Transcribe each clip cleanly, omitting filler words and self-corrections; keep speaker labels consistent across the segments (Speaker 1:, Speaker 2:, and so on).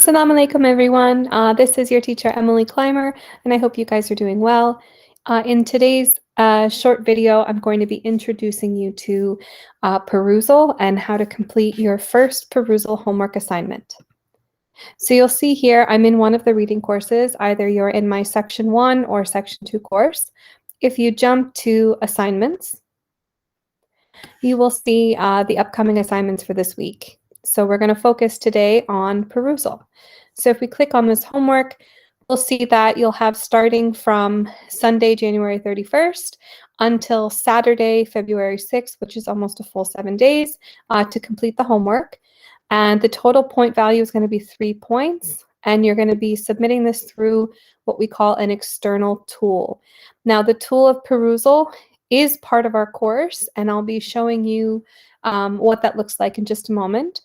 Speaker 1: Assalamu alaikum, everyone. This is your teacher, Emily Clymer, and I hope you guys are doing well. In today's short video, I'm going to be introducing you to Perusall and how to complete your first Perusall homework assignment. So you'll see here, I'm in one of the reading courses. Either you're in my Section 1 or Section 2 course. If you jump to assignments, you will see the upcoming assignments for this week. So we're going to focus today on Perusall. So if we click on this homework, we'll see that you'll have starting from Sunday, January 31st until Saturday, February 6th, which is almost a full 7 days to complete the homework. And the total point value is going to be 3 points. And you're going to be submitting this through what we call an external tool. Now, the tool of Perusall is part of our course, and I'll be showing you what that looks like in just a moment.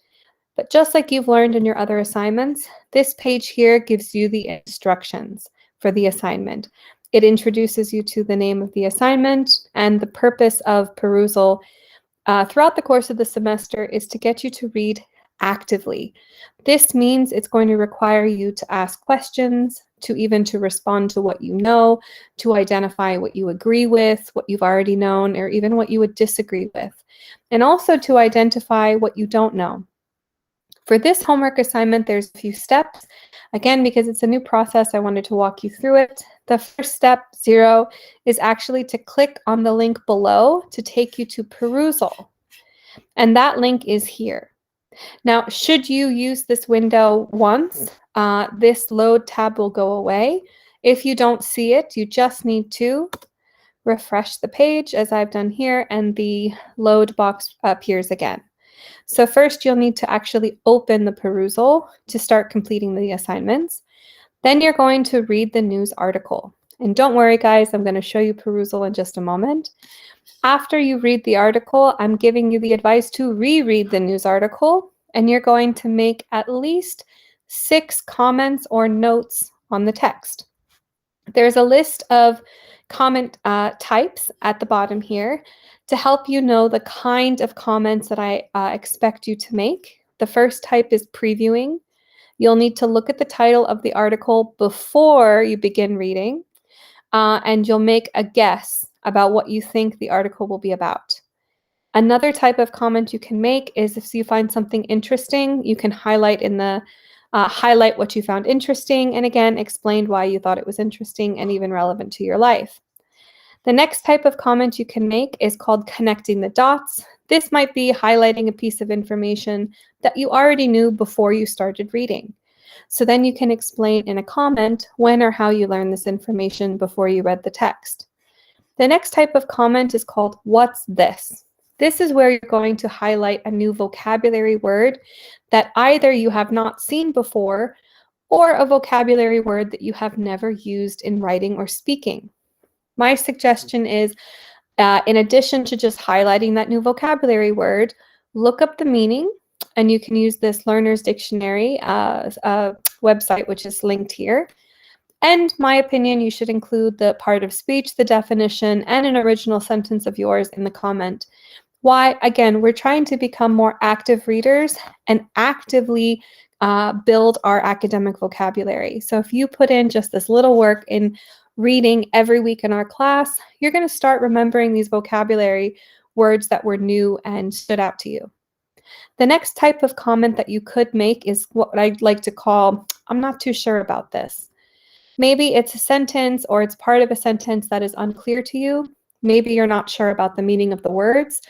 Speaker 1: But just like you've learned in your other assignments, this page here gives you the instructions for the assignment. It introduces you to the name of the assignment, and the purpose of Perusall throughout the course of the semester is to get you to read actively. This means it's going to require you to ask questions, to respond to what you know, to identify what you agree with, what you've already known, or even what you would disagree with, and also to identify what you don't know. For this homework assignment, there's a few steps. Again, because it's a new process, I wanted to walk you through it. The first step, 0, is actually to click on the link below to take you to Perusall. And that link is here. Now, should you use this window once, this load tab will go away. If you don't see it, you just need to refresh the page, as I've done here, and the load box appears again. So first, you'll need to actually open the Perusall to start completing the assignments. Then you're going to read the news article. And don't worry, guys, I'm going to show you Perusall in just a moment. After you read the article, I'm giving you the advice to reread the news article, and you're going to make at least 6 comments or notes on the text. There's a list of comment types at the bottom here to help you know the kind of comments that I expect you to make. The first type is previewing. You'll need to look at the title of the article before you begin reading, and you'll make a guess about what you think the article will be about. Another type of comment you can make is if you find something interesting, you can highlight in the highlight what you found interesting, and again, explain why you thought it was interesting and even relevant to your life. The next type of comment you can make is called connecting the dots. This might be highlighting a piece of information that you already knew before you started reading. So then you can explain in a comment when or how you learned this information before you read the text. The next type of comment is called "What's this?" This is where you're going to highlight a new vocabulary word that either you have not seen before or a vocabulary word that you have never used in writing or speaking. My suggestion is, in addition to just highlighting that new vocabulary word, look up the meaning, and you can use this Learner's Dictionary website, which is linked here. And my opinion, you should include the part of speech, the definition, and an original sentence of yours in the comment. Why? Again, we're trying to become more active readers and actively build our academic vocabulary. So if you put in just this little work in reading every week in our class, you're going to start remembering these vocabulary words that were new and stood out to you. The next type of comment that you could make is what I'd like to call, "I'm not too sure about this." Maybe it's a sentence or it's part of a sentence that is unclear to you. Maybe you're not sure about the meaning of the words.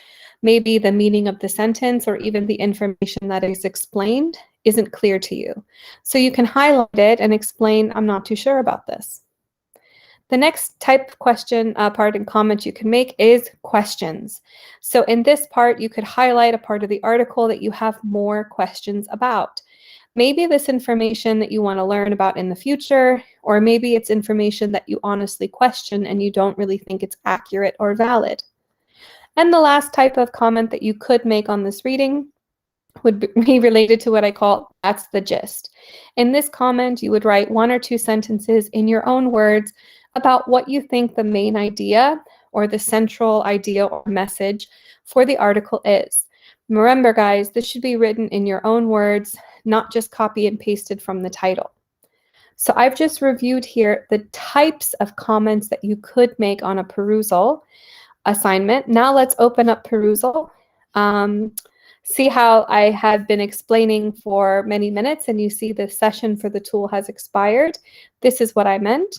Speaker 1: Maybe the meaning of the sentence or even the information that is explained isn't clear to you. So you can highlight it and explain, "I'm not too sure about this." The next type of question part and comment you can make is questions. So in this part, you could highlight a part of the article that you have more questions about. Maybe this information that you want to learn about in the future, or maybe it's information that you honestly question and you don't really think it's accurate or valid. And the last type of comment that you could make on this reading would be related to what I call "that's the gist." In this comment, you would write 1 or 2 sentences in your own words about what you think the main idea or the central idea or message for the article is. Remember, guys, this should be written in your own words. not just copy and pasted from the title. So I've just reviewed here the types of comments that you could make on a Perusall assignment. Now let's open up Perusall. See how I have been explaining for many minutes and you see the session for the tool has expired. This is what I meant.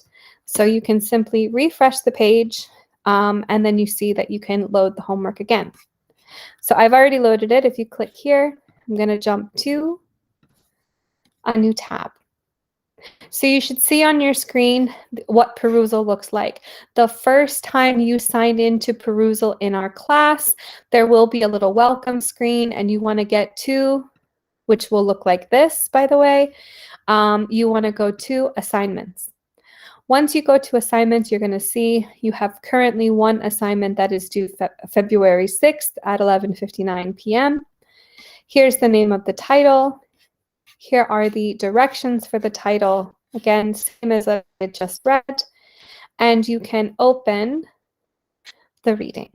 Speaker 1: So you can simply refresh the page and then you see that you can load the homework again. So I've already loaded it. If you click here, I'm going to jump to a new tab. So you should see on your screen what Perusall looks like. The first time you sign into Perusall in our class, there will be a little welcome screen and you want to get to, which will look like this, by the way. You want to go to assignments. Once you go to assignments, you're going to see you have currently one assignment that is due February 6th at 11:59 p.m. Here's the name of the title. Here are the directions for the title. Again, same as I just read. And you can open the reading.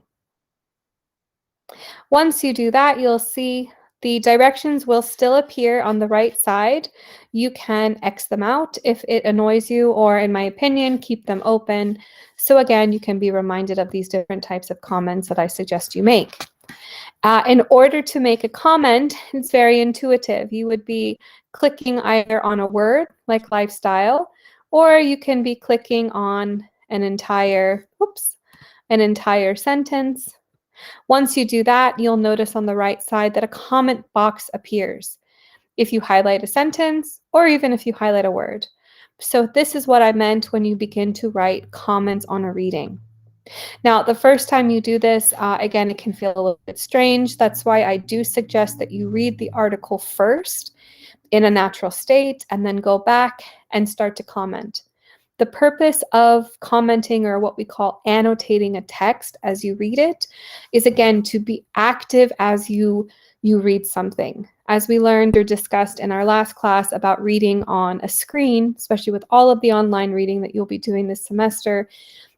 Speaker 1: Once you do that, you'll see the directions will still appear on the right side. You can X them out if it annoys you, or in my opinion, keep them open. So again, you can be reminded of these different types of comments that I suggest you make. In order to make a comment, it's very intuitive. You would be clicking either on a word like lifestyle, or you can be clicking on an entire sentence. Once you do that, you'll notice on the right side that a comment box appears if you highlight a sentence or even if you highlight a word. So this is what I meant when you begin to write comments on a reading. Now, the first time you do this, again, it can feel a little bit strange. That's why I do suggest that you read the article first in a natural state and then go back and start to comment. The purpose of commenting, or what we call annotating a text as you read it, is again to be active as you read something. As we learned or discussed in our last class about reading on a screen, especially with all of the online reading that you'll be doing this semester,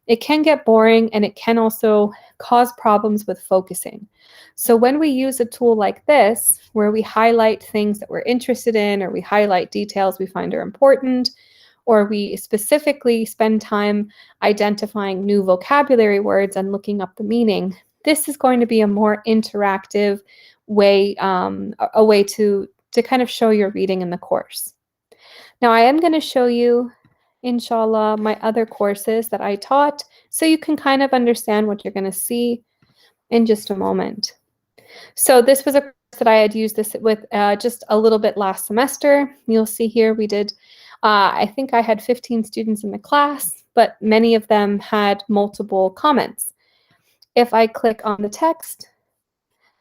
Speaker 1: it can get boring and it can also cause problems with focusing. So when we use a tool like this, where we highlight things that we're interested in, or we highlight details we find are important, or we specifically spend time identifying new vocabulary words and looking up the meaning, this is going to be a more interactive way, a way to kind of show your reading in the course. Now I am going to show you, inshallah, my other courses that I taught, so you can kind of understand what you're going to see in just a moment. So this was a course that I had used this with just a little bit last semester. You'll see here we did, I think I had 15 students in the class, but many of them had multiple comments. If I click on the text,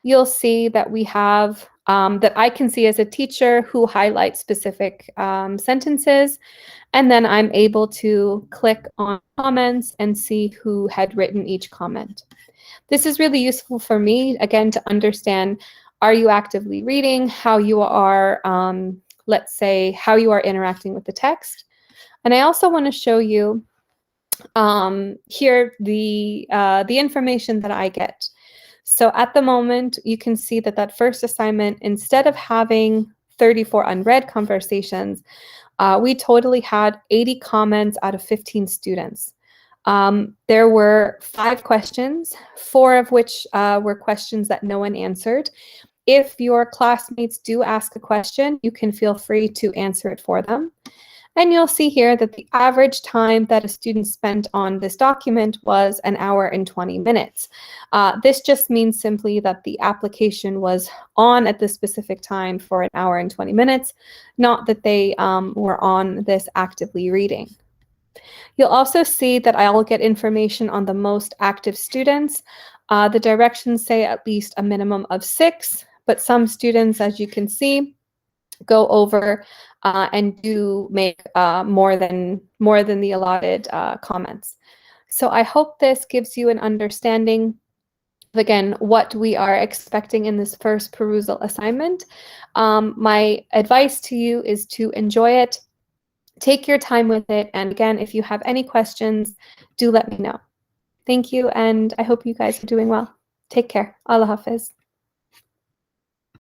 Speaker 1: you'll see that we have, that I can see as a teacher who highlights specific sentences. And then I'm able to click on comments and see who had written each comment. This is really useful for me, again, to understand, are you actively reading, how you are, let's say, how you are interacting with the text. And I also want to show you here the information that I get. So at the moment, you can see that that first assignment, instead of having 34 unread conversations, we totally had 80 comments out of 15 students. There were 5 questions, 4 of which were questions that no one answered. If your classmates do ask a question, you can feel free to answer it for them. And you'll see here that the average time that a student spent on this document was 1 hour and 20 minutes. This just means simply that the application was on at the specific time for 1 hour and 20 minutes, not that they were on this actively reading. You'll also see that I'll get information on the most active students. The directions say at least a minimum of 6, but some students, as you can see, go over and do make more than the allotted comments. So I hope this gives you an understanding of, again, what we are expecting in this first Perusall assignment. My advice to you is to enjoy it, take your time with it, and again, if you have any questions, do let me know. Thank you, and I hope you guys are doing well. Take care. Allah Hafiz.